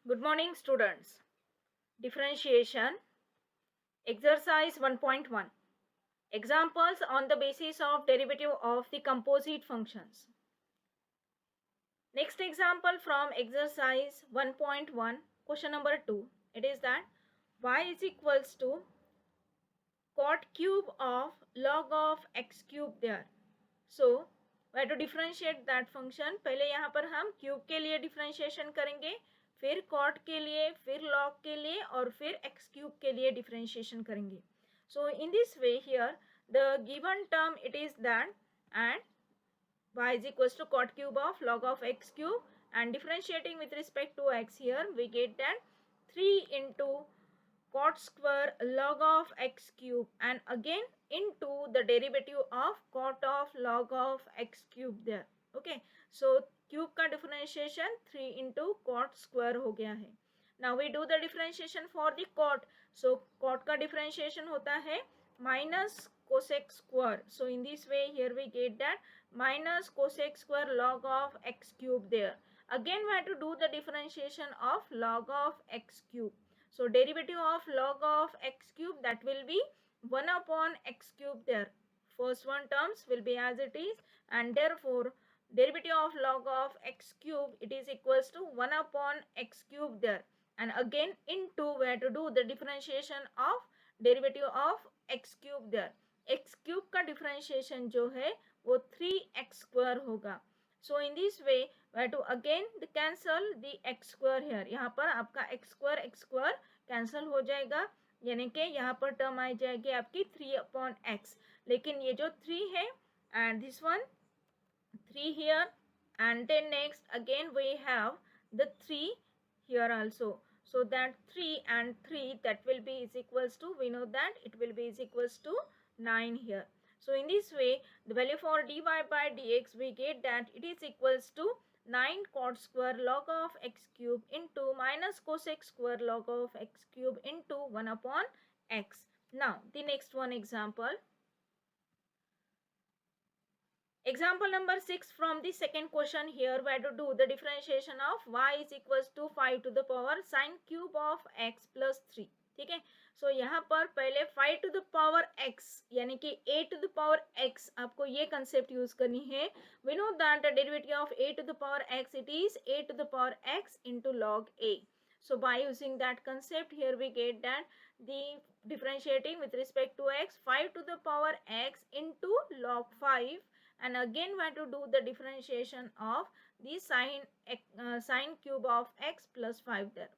Good morning, students. Differentiation. Exercise 1.1. Examples on the basis of derivative of the composite functions. Next example from exercise 1.1, question number 2. It is that y is equals to cot cube of log of x cube there. So, we have to differentiate that function. पहले यहाँ पर हम cube के लिए differentiation करेंगे, फिर cot के लिए, फिर लॉग के लिए और फिर एक्स क्यूब के लिए डिफरेंशिएशन करेंगे. So in this way here the given term it is that and y is equals to cot cube of log of x cube, and differentiating with respect to x here we get that 3 into cot square log of x cube and again into the derivative of cot of log of x cube there. Okay, so cube का differentiation 3 into cot square हो गया है. Now we do the differentiation for the cot. So cot का differentiation होता है minus cosec square. So in this way here we get that minus cosec square log of x cube there. Again we have to do the differentiation of log of x cube. So derivative of log of x cube, that will be 1 upon x cube there. First one terms will be as it is, and therefore derivative of log of x cube it is equals to 1 upon x cube there. And again into we have to do the differentiation of derivative of x cube there. x cube का differentiation जो है वो 3x square होगा. So in this way we have to again cancel the x square here. यहाँ पर आपका x square cancel हो जाएगा, यानी कि यहाँ पर टर्म आ जाएगी आपकी 3 upon x. लेकिन ये जो 3 है and this one 3 here, and then next again we have the 3 here also. So that 3 and 3 that will be is equals to, we know that it will be is equals to 9 here. So in this way the value for dy by dx we get that it is equals to 9 cot square log of x cube into minus cosec square log of x cube into 1 upon x. Now the next one example. Example number 6 from the second question. Here we have to do the differentiation of y is equals to 5 to the power sin cube of x plus 3. ठीक है, सो यहाँ पर पहले 5 to the power x यानी कि a to the power x आपको ये concept use करनी है. We know that the derivative of a to the power x it is a to the power x into log a. So by using that concept here we get that the differentiating with respect to x 5 to the power x into log 5, and again we have to do the differentiation of the sin cube of x plus 5 there.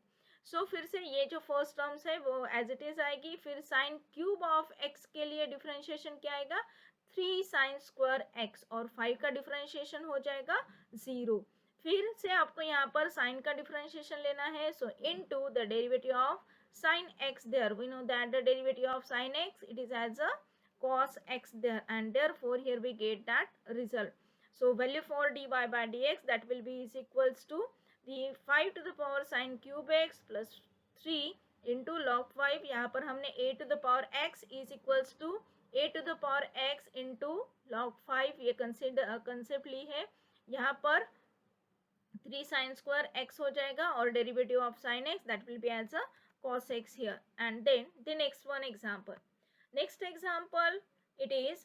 So फिर से ये जो first terms है वो as it is आएगी. फिर sine cube of x के लिए डिफरेंशिएशन क्या आएगा 3 साइन स्क्वायर x, और 5 का डिफरेंशिएशन हो जाएगा 0. फिर से आपको यहाँ पर साइन का डिफरेंशिएशन लेना है. So into the derivative of sine x there, we know that the derivative of sine x it is as a cos x there, and therefore here we get that result. So value for dy by dx that will be is equals to the 5 to the power sin cube x plus 3 into log 5. यहाँ पर हमने a to the power x is equals to a to the power x into log 5 ये concept ली है. यहाँ पर 3 sin square x हो जाएगा और derivative of sin x that will be as a cos x here. And then the next one example. Next example it is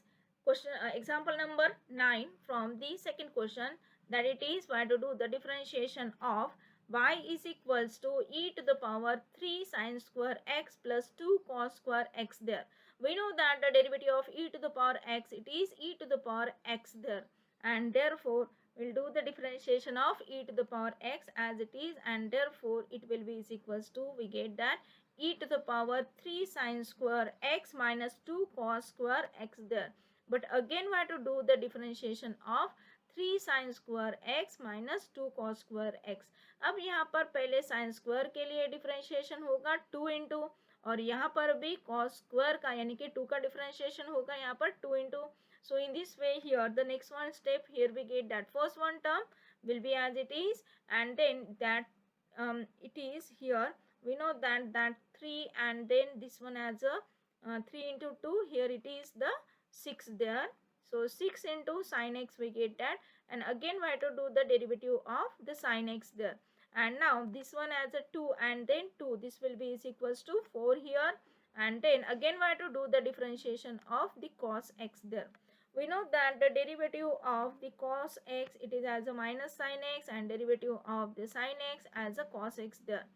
question example number 9 from the second question, that it is why to do the differentiation of y is equals to e to the power 3 sin square x plus 2 cos square x there. We know that the derivative of e to the power x it is e to the power x there, and therefore we'll do the differentiation of e to the power x as it is, and therefore it will be is equals to, we get that e to the power 3 sin square x minus 2 cos square x there. But again we have to do the differentiation of 3 sin square x minus 2 cos square x. अब यहाँ पर पहले sin square के लिए differentiation होगा 2 into, और यहाँ पर भी cos square का यानी कि 2 का differentiation होगा यहाँ पर 2 into. So in this way here the next one step here we get that first one term will be as it is, and then that it is here we know that 3, and then this one as a 3 into 2 here it is the 6 there. So 6 into sin x we get that, and again we have to do the derivative of the sin x there, and now this one as a 2 and then 2, this will be is equals to 4 here, and then again we have to do the differentiation of the cos x there. We know that the derivative of the cos x, it is as a minus sin x, and derivative of the sin x as a cos x there.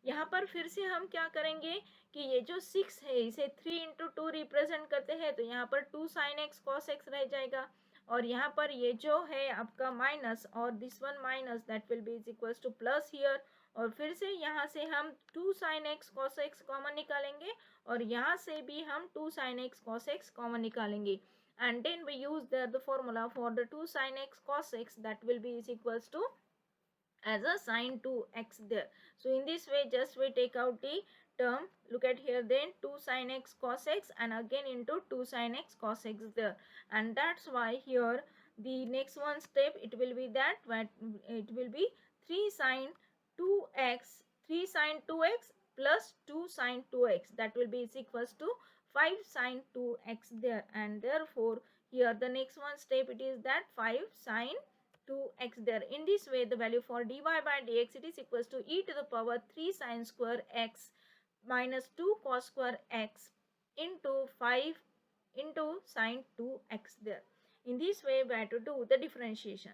यहाँ पर फिर से हम क्या करेंगे कि ये जो 6 है इसे 3 इंटू टू रिप्रेजेंट करते हैं, तो यहाँ पर 2 sin x cos x रह जाएगा, और यहाँ पर ये जो है आपका माइनस और this one minus, that will be is equals two plus here, और फिर से यहाँ से हम 2 sin x cos x common निकालेंगे, और यहाँ से भी हम 2 sin x cos x common निकालेंगे, and then we use the formula for the 2 sin x cos x, that will be is equals to as a sin 2x there. So in this way just we take out the term, look at here, then 2 sin x cos x and again into 2 sin x cos x there, and that's why here the next one step it will be that it will be 3 sin 2x, 3 sin 2x plus 2 sin 2x, that will be is equals to 5 sin 2x there, and therefore here the next one step it is that 5 sin 2x there. In this way the value for dy by dx it is equals to e to the power 3 sin square x minus 2 cos square x into 5 into sin 2x there. In this way we have to do the differentiation.